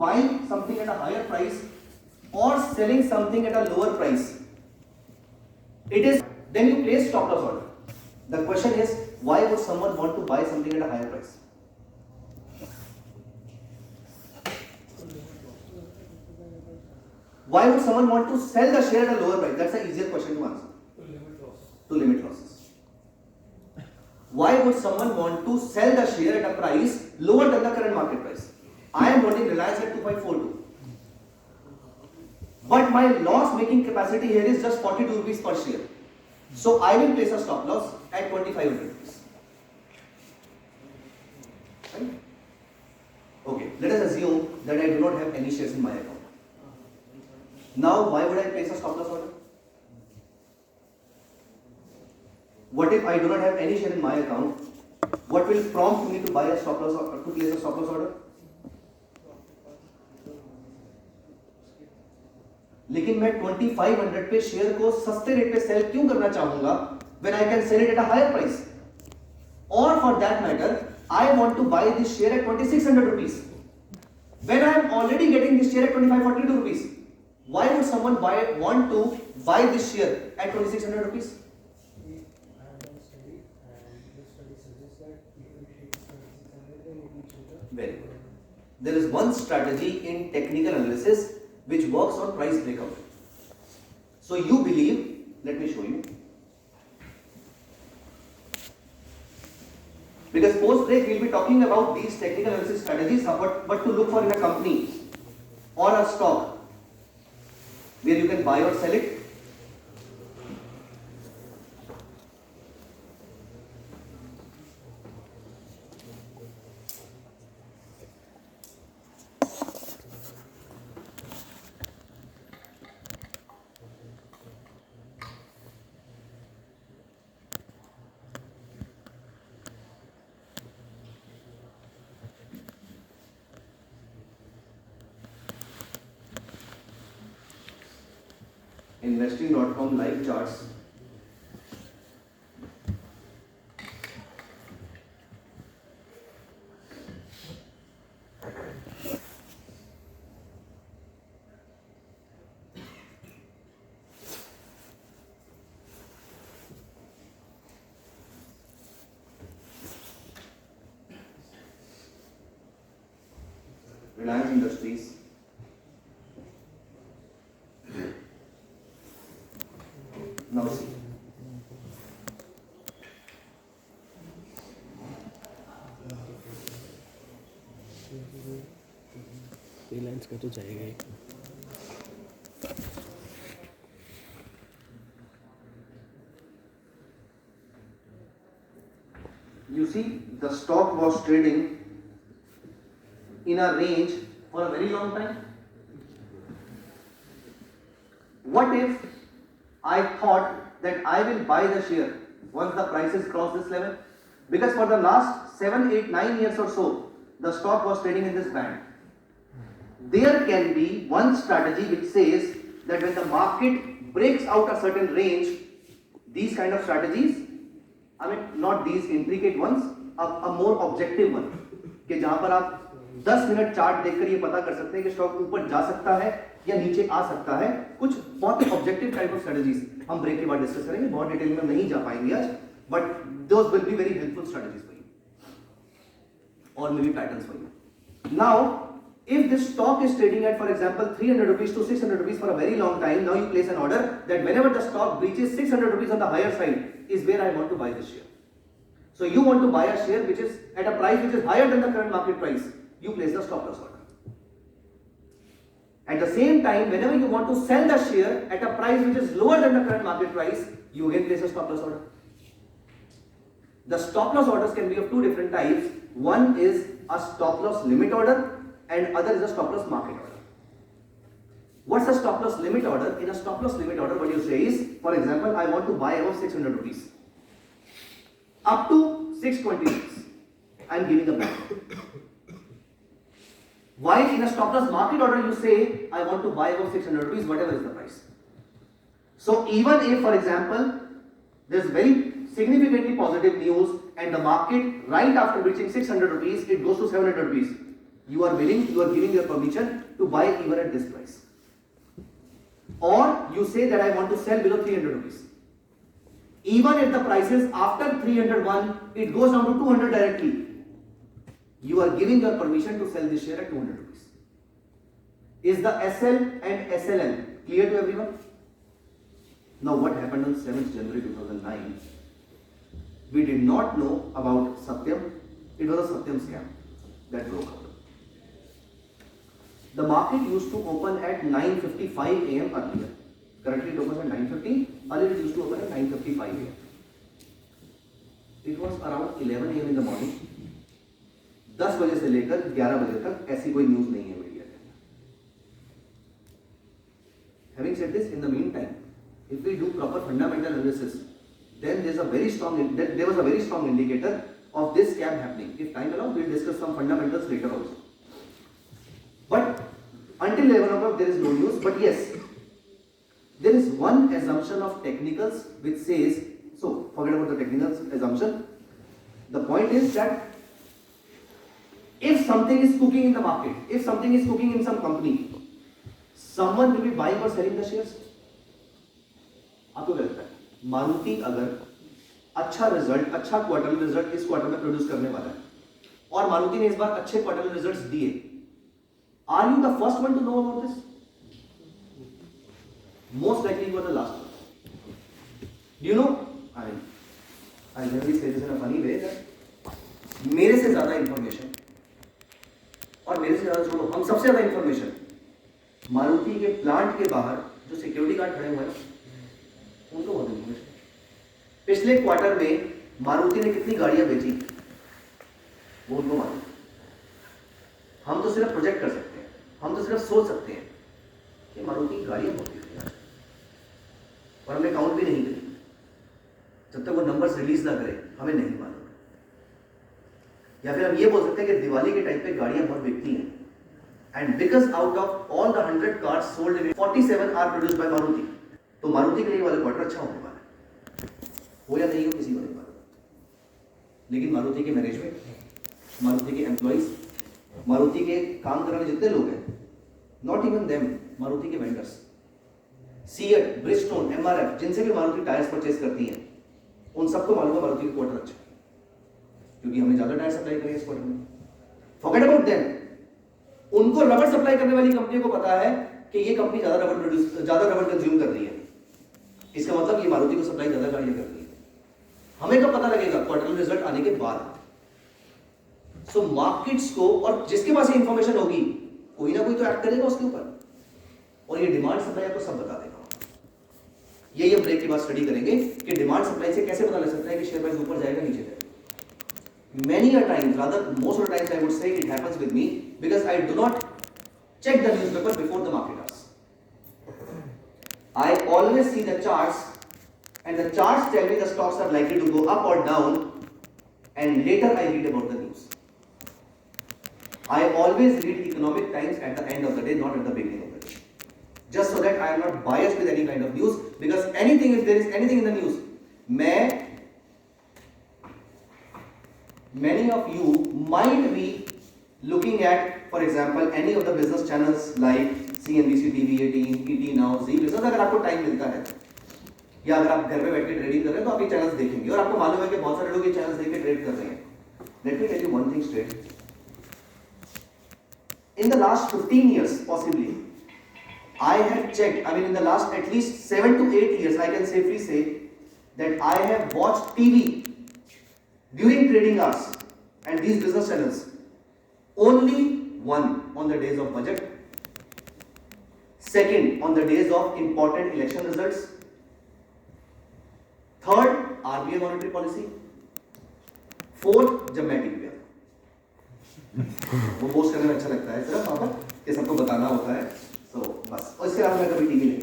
buying something at a higher price or selling something at a lower price, it is, then you place stop loss order. The question is, why would someone want to buy something at a higher price? Why would someone want to sell the share at a lower price? That's an easier question to answer. To limit losses. Why would someone want to sell the share at a price lower than the current market price? I am holding Reliance at 2542. But my loss making capacity here is just 42 rupees per share. So I will place a stop loss at 2500 rupees. Right? Okay, let us assume that I do not have any shares in my account. Now, why would I place a stop loss order? What if I do not have any share in my account? What will prompt me to buy a stop loss or to place a stop loss order? लेकिन मैं 2500 पे share को सस्ते rate पे cell क्यों करना चाहूंगा when I can sell it at a higher price? Or for that matter, I want to buy this share at 2600 rupees when I am already getting this share at 2542 rupees. Why would someone want to buy this share at 2600 rupees? Very good. There is one strategy in technical analysis which works on price breakout. So you believe, let me show you. Because post break we will be talking about these technical analysis strategies, but to look for in a company or a stock where you can buy or sell it. Investing.com live charts. Reliance Industries. Now see. Reliance का तो जाएगा ही. You see, the stock was trading in a range for a very long time. What if I thought that I will buy the share once the prices cross this level? Because for the last 7, 8, 9 years or so, the stock was trading in this band. There can be one strategy which says that when the market breaks out a certain range, these kind of strategies, I mean not these intricate ones, a more objective one, कि जहां पर आप 10 minute chart देखकर ये पता कर सकते हैं कि स्टॉक ऊपर जा सकता है या नीचे आ सकता है. कुछ बहुत ऑब्जेक्टिव टाइप ऑफ स्ट्रेटजीज हम ब्रेक के बाद डिस्कस करेंगे, बहुत डिटेल में नहीं जा पाएंगे आज, but those will be very helpful strategies for you और may be patterns for you. Now if this stock is trading at, for example, 300 rupees to 600 rupees for a very long time, now you place an order that whenever the stock breaches 600 rupees on the higher side is where I want to buy this share. So you want to buy a share which is at a price which is higher than the current market price. You place the stop loss order. At the same time, whenever you want to sell the share at a price which is lower than the current market price, you again place a stop loss order. The stop loss orders can be of two different types. One is a stop loss limit order and other is a stop loss market order. What's a stop loss limit order? In a stop loss limit order, what you say is, for example, I want to buy above 600 rupees. Up to 620 rupees, I am giving a band. While in a stop loss market order, you say, I want to buy above 600 rupees, whatever is the price. So even if, for example, there is very significantly positive news and the market right after reaching 600 rupees, it goes to 700 rupees. You are giving your permission to buy even at this price. Or you say that I want to sell below 300 rupees. Even if the price is after 301, it goes down to 200 directly. You are giving your permission to sell this share at 200 rupees. Is the SL and SLN clear to everyone? Now what happened on 7th January 2009? We did not know about Satyam. It was a Satyam scam that broke out. The market used to open at 9:55 a.m. earlier. Currently it opens at 9:50. Earlier it used to open at 9:55 a.m. It was around 11 a.m. in the morning. 10 बजे से लेकर 11 बजे तक ऐसी कोई news नहीं है media के अंदर. Having said this, in the meantime, if we do proper fundamental analysis, then there was a very strong indicator of this scam happening. If time allows, we'll discuss some fundamentals later also. But until 11 o'clock, there is no news. But yes, there is one assumption of technicals which says, so forget about the technicals assumption. The point is that if something is cooking in the market, if something is cooking in some company, someone will be buying or selling the shares. आपको क्या लगता है? मारुति अगर अच्छा result, अच्छा quarterly result इस quarter में produce करने वाला है और मारुति ने इस बार अच्छे क्वार्टरली रिजल्ट्स दिए, are you the first one to know about this? Most likely you are the last one. Do you know? I generally say this in a funny way that मेरे से ज्यादा इंफॉर्मेशन और मेरे से ज्यादा छोड़ो, हम सबसे ज्यादा इंफॉर्मेशन मारुति के प्लांट के बाहर जो सिक्योरिटी गार्ड खड़े हुए हैं उनको बहुत इंफॉर्मेशन. पिछले क्वार्टर में मारुति ने कितनी गाड़ियां बेची वो उनको मालूम. हम तो सिर्फ प्रोजेक्ट कर सकते हैं, हम तो सिर्फ सोच सकते हैं कि मारुति की गाड़ियां बहुत बिकती हैं और हमने काउंट भी नहीं करी. जब तक वो नंबर्स रिलीज ना करें हमें नहीं मालूम. या फिर हम ये बोल सकते हैं कि दिवाली के टाइम पे गाड़ियां बहुत बिकती हैं and because out of all the 100 cars sold in 47 are produced by Maruti. तो मारुति के लिए वाला क्वार्टर अच्छा होने वाला है, हो या नहीं हो किसी को नहीं मालूम. लेकिन मारुति के मैनेजमेंट, मारुति के एम्प्लॉइज, मारुति के काम करने वाले जितने लोग हैं, नॉट इवन देम, मारुति के वेंडर्स, सीएट, ब्रिजस्टोन, एमआरएफ, जिनसे भी मारुति टायर्स परचेज करती हैं, उन सबको मालूम है मारुति का क्वार्टर अच्छा है क्योंकि हमने ज्यादा टायर सप्लाई करें इस क्वार्टर में. Forget about them. उनको रबर सप्लाई करने वाली कंपनी को पता है कि ये कंपनी ज्यादा रबर कंज्यूम कर रही है, इसका मतलब ये मारुति को सप्लाई ज्यादा गाड़ियां कर रही है. हमें तो पता लगेगा क्वार्टरली रिजल्ट आने के बाद. सो मार्केट्स को, और जिसके पास ये इंफॉर्मेशन होगी कोई ना कोई तो एक्ट करेगा उसके ऊपर और ये डिमांड सप्लाई आपको सब बता देगा. ये हम ब्रेक के बाद स्टडी करेंगे कि डिमांड सप्लाई से कैसे पता लग सकता है कि शेयर प्राइस ऊपर जाएगा नीचे जाएगा. Many a times, rather most of the times I would say it happens with me because I do not check the newspaper before the market does. I always see the charts and the charts tell me the stocks are likely to go up or down and later I read about the news. I always read Economic Times at the end of the day, not at the beginning of the day. Just so that I am not biased with any kind of news because if there is anything in the news, many of you might be looking at, for example, any of the business channels like CNBC TV 18, ET Now, Zee Business. अगर आपको time मिलता है या अगर आप घर पे बैठ के ट्रेडिंग कर रहे हैं तो आप ये चैनल्स देखेंगे और आपको मालूम है कि बहुत सारे लोग ये चैनल्स देख के ट्रेड कर रहे हैं. Let me tell you one thing straight. In the last 15 years, possibly, I have checked. I mean, in the last at least 7 to 8 years, I can safely say that I have watched TV during trading hours and these business channels only one on the days of budget, second on the days of important election results, third RBI monetary policy, fourth जब मैं TV पे वो post करने में अच्छा लगता है सिर्फ वहां पर कि सबको बताना होता है. सो बस, और इसके अलावा मैं कभी टीवी नहीं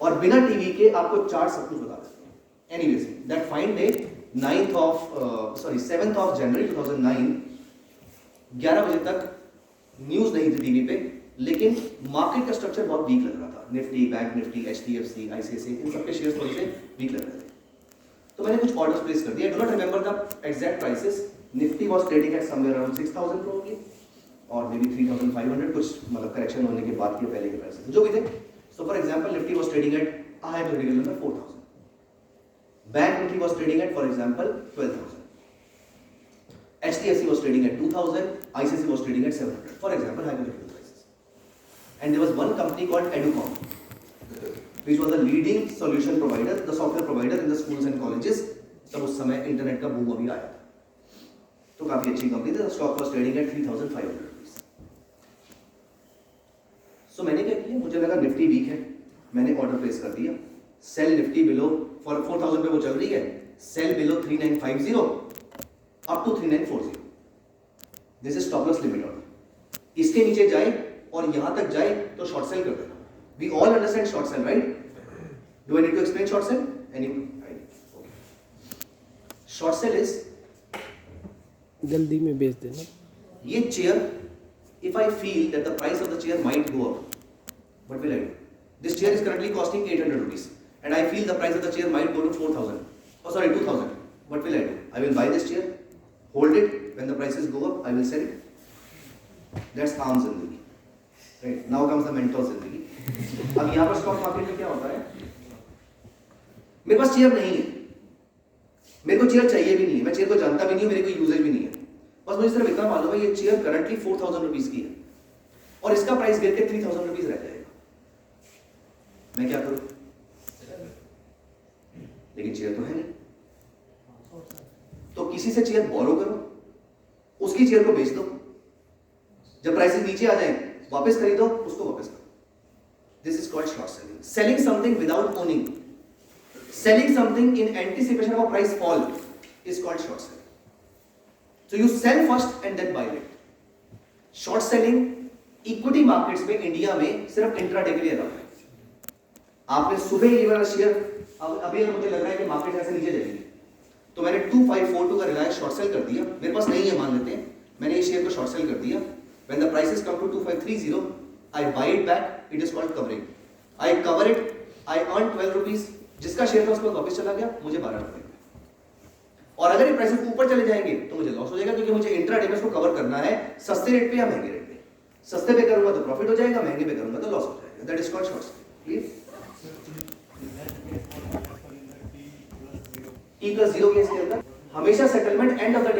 और बिना टीवी के आपको चार्ट सब कुछ बता सकते हैं. Anyways, that fine day, 7th of January 2009, 11 बजे तक न्यूज नहीं थी टीवी पे, लेकिन मार्केट का स्ट्रक्चर बहुत वीक लग रहा था. Nifty, bank Nifty, HDFC, ICICI, इन सबके शेयर्स थोड़े से वीक लग रहे थे. तो मैंने कुछ ऑर्डर्स प्लेस कर दिए. I do not remember the exact prices, Nifty was trading eight somewhere around 6000 probably और मे बी 3500 कुछ मतलब करेक्शन होने के बाद के पहले के प्राइसेस जो भी थे. So for example Nifty was trading eight a higher theoretical number 4000. Bank Nifty was trading at, for example, 12,000. HDFC was trading at 2,000. ICICI was trading at 700. For example, hypothetical prices. And there was one company called Educom, which was the leading solution provider, the software provider in the schools and colleges. तब उस समय internet का boom अभी आया था, तो काफी अच्छी कंपनी थी. Stock was trading at 3,500 rupees. So मैंने क्या किया, मुझे लगा निफ्टी वीक है, मैंने ऑर्डर प्लेस कर दिया. सेल निफ्टी बिलो फॉर 4000 पे वो चल रही है, sell below 3950 up to 3940. This is stop loss limit order. इसके नीचे जाए और यहां तक जाए तो शॉर्ट सेल कर देना. We all understand short sell, right? Do I need to explain short sell? Any? Short sell is जल्दी में बेच देना. ये chair, if I feel that the price of the chair might go up, what will I do? This chair is currently costing 800 rupees and I feel the price of the chair might go to 4,000. Oh sorry, 2,000. What will I do? I will buy this chair, hold it, when the prices go up, I will sell it. That's calm zindagi. Right? Now comes the mental zindagi. अब यहाँ पर stock market में क्या होता है, मेरे पास chair नहीं है, मेरे को चेयर चाहिए भी नहीं है, मैं चेयर को जानता भी नहीं हूँ, मेरे को यूजेज भी नहीं है, बस मुझे सिर्फ इतना मालूम है ये चेयर करंटली 4,000 रुपीज की है और इसका प्राइस गिर के 3,000 रुपीज रह जाएगा. मैं क्या करूं? लेकिन चेयर तो है नहीं, तो किसी से चेयर बोरो करो, उसकी चेयर को बेच दो, जब प्राइसेस नीचे आ जाए वापस खरीदो, उसको वापस करो. This is called short selling. Selling something without owning, selling something in anticipation of a price fall is called short selling. So you sell first and then buy it. Short selling equity markets में India में सिर्फ intraday के लिए allowed है. आपने सुबह ये वाला शेयर, अभी अगर मुझे लग रहा है कि मार्केट ऐसे नीचे जाएगी तो मैंने 2542 का रिलायंस शॉर्ट सेल कर दिया. मेरे पास नहीं है मान लेते हैं, मैंने ये शेयर को शॉर्ट सेल कर दिया. When the prices come to 2530 I buy it back. It is called covering. I cover it, I earn 12 rupees. जिसका शेयर था उसको वापस चला गया, मुझे 12 रुपए. और अगर ये प्राइसेस ऊपर चले जाएंगे तो मुझे लॉस हो जाएगा, क्योंकि मुझे इंट्राडे में इसको कवर करना है सस्ते रेट पे या महंगे रेट पे. सस्ते पे करूंगा तो प्रॉफिट हो जाएगा, महंगे पे करूंगा तो लॉस हो जाएगा. That is called short selling. T+0 case के अंदर हमेशा settlement end of the day